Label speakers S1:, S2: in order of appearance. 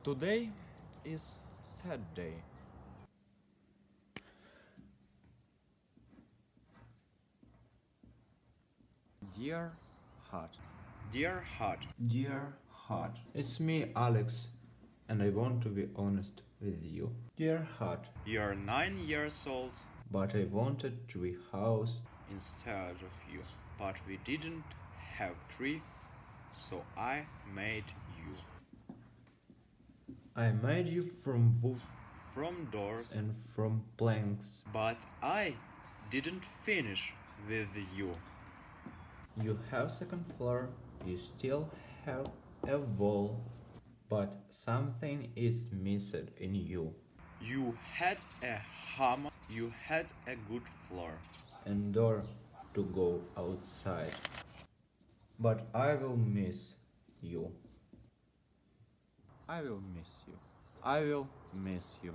S1: Today is sad day. Dear heart.
S2: Dear heart,
S1: Dear heart. It's me, Alex, and I want to be honest with you. Dear heart,
S2: you're 9 years old
S1: but I wanted to be house.
S2: instead of you. But we didn't have tree, so I made you.
S1: I made you from wood
S2: From doors,
S1: and from planks.
S2: but I didn't finish with you.
S1: You have second floor, you still have a wall, but something is missing in you.
S2: You had a hammer, you had a good floor.
S1: And door to go outside. But I will miss you. I will miss you. I will miss you.